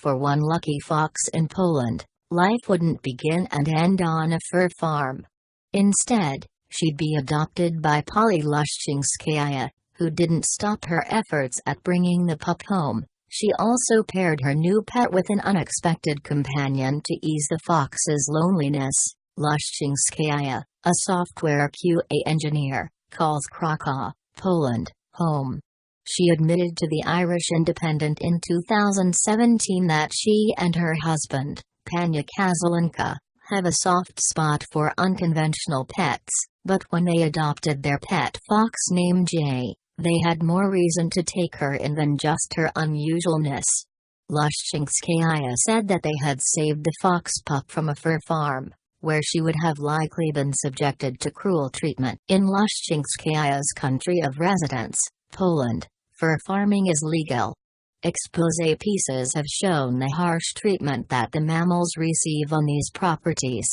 For one lucky fox in Poland, life wouldn't begin and end on a fur farm. Instead, she'd be adopted by Polly Lushchynskaya, who didn't stop her efforts at bringing the pup home. She also paired her new pet with an unexpected companion to ease the fox's loneliness. Lushchynskaya, a software QA engineer, calls Krakow, Poland, home. She admitted to the Irish Independent in 2017 that she and her husband, Pania Kazalinka, have a soft spot for unconventional pets, but when they adopted their pet fox named Jay, they had more reason to take her in than just her unusualness. Lushchynskaya said that they had saved the fox pup from a fur farm, where she would have likely been subjected to cruel treatment. In Lushchynskaya's country of residence, Poland, fur farming is legal. Exposé pieces have shown the harsh treatment that the mammals receive on these properties.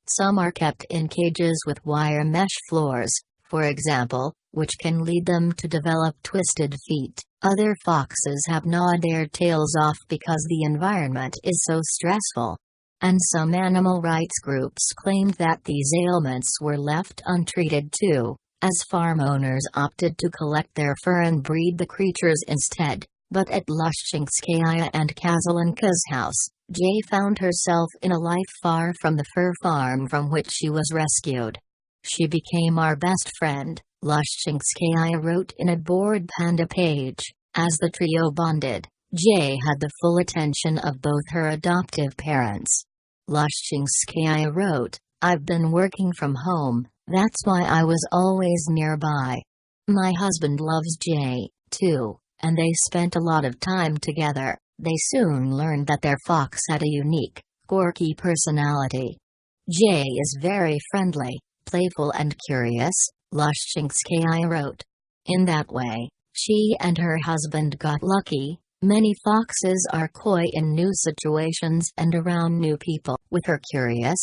Some are kept in cages with wire mesh floors, for example, which can lead them to develop twisted feet. Other foxes have gnawed their tails off because the environment is so stressful. And some animal rights groups claimed that these ailments were left untreated too, as farm owners opted to collect their fur and breed the creatures instead. But at Lushchynskaya and Kazalinka's house, Jay found herself in a life far from the fur farm from which she was rescued. "She became our best friend," Lushchynskaya wrote in a Bored Panda page. As the trio bonded, Jay had the full attention of both her adoptive parents. Lushchynskaya wrote, "I've been working from home, that's why I was always nearby. My husband loves Jay, too, and they spent a lot of time together." They soon learned that their fox had a unique, quirky personality. "Jay is very friendly, playful and curious," Lushchynskaya wrote. In that way, she and her husband got lucky. Many foxes are coy in new situations and around new people. With her curious,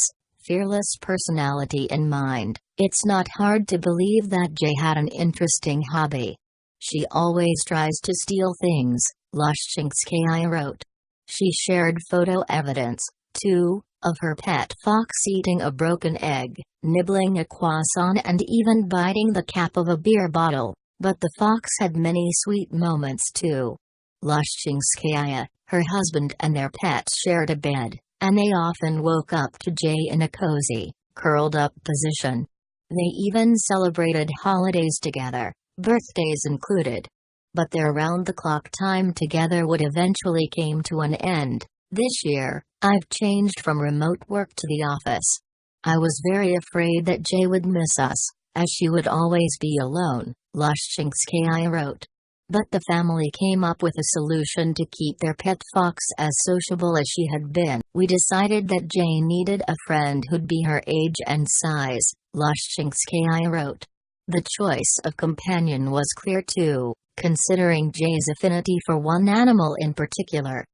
fearless personality in mind, it's not hard to believe that Jay had an interesting hobby. "She always tries to steal things," Lushchynskaya wrote. She shared photo evidence, too, of her pet fox eating a broken egg, nibbling a croissant and even biting the cap of a beer bottle, but the fox had many sweet moments too. Lushchynskaya, her husband and their pets shared a bed, and they often woke up to Jay in a cozy, curled-up position. They even celebrated holidays together, birthdays included. But their round-the-clock time together would eventually came to an end. "This year, I've changed from remote work to the office. I was very afraid that Jay would miss us, as she would always be alone," Lushchynskaya wrote. But the family came up with a solution to keep their pet fox as sociable as she had been. "We decided that Jay needed a friend who'd be her age and size," Lushchynskaya wrote. The choice of companion was clear too, considering Jay's affinity for one animal in particular.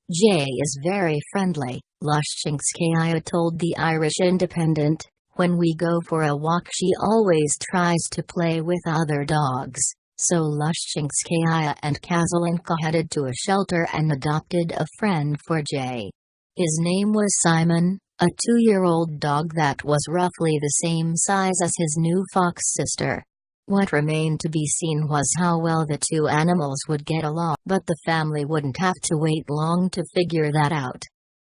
"Jay is very friendly," Lushchynskaya told the Irish Independent. "When we go for a walk she always tries to play with other dogs." So Lushchynskaya and Kazalinka headed to a shelter and adopted a friend for Jay. His name was Simon, a 2-year-old dog that was roughly the same size as his new fox sister. What remained to be seen was how well the two animals would get along, but the family wouldn't have to wait long to figure that out.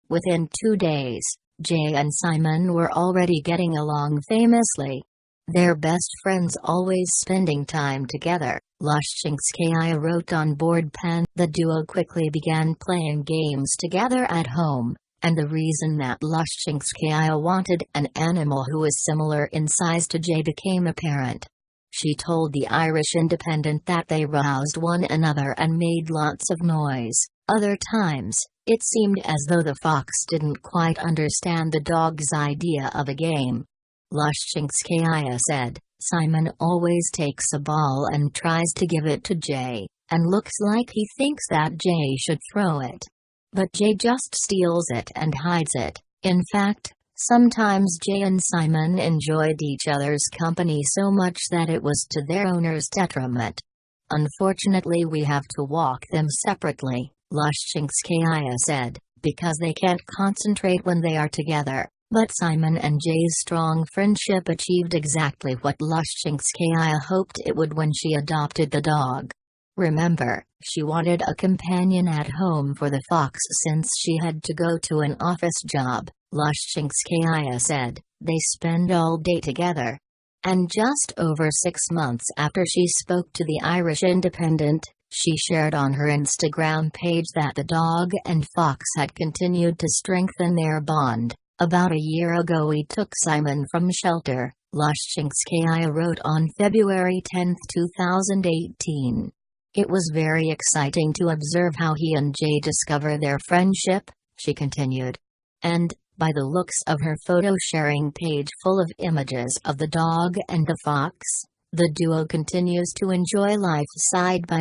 Within 2 days, Jay and Simon were already getting along famously. Their best friends always spending time together, Lushchynskaya wrote on Bored Panda. The duo quickly began playing games together at home, and the reason that Lushchynskaya wanted an animal who was similar in size to Jay became apparent. She told the Irish Independent that they roused one another and made lots of noise. Other times, it seemed as though the fox didn't quite understand the dog's idea of a game. Lushchynskaya said, "Simon always takes a ball and tries to give it to Jay, and looks like he thinks that Jay should throw it. But Jay just steals it and hides it. In fact, sometimes Jay and Simon enjoyed each other's company so much that it was to their owner's detriment. Unfortunately we have to walk them separately, Lushchynskaya said, because they can't concentrate when they are together. But Simon and Jay's strong friendship achieved exactly what Lushchynskaya hoped it would when she adopted the dog. Remember, she wanted a companion at home for the fox since she had to go to an office job, Lushchynskaya said. They spend all day together. And just over 6 months after she spoke to the Irish Independent, she shared on her Instagram page that the dog and fox had continued to strengthen their bond. About a year ago we took Simon from shelter, Lushchynskaya wrote on February 10, 2018. It was very exciting to observe how he and Jay discover their friendship, she continued. And, by the looks of her photo-sharing page full of images of the dog and the fox, the duo continues to enjoy life side by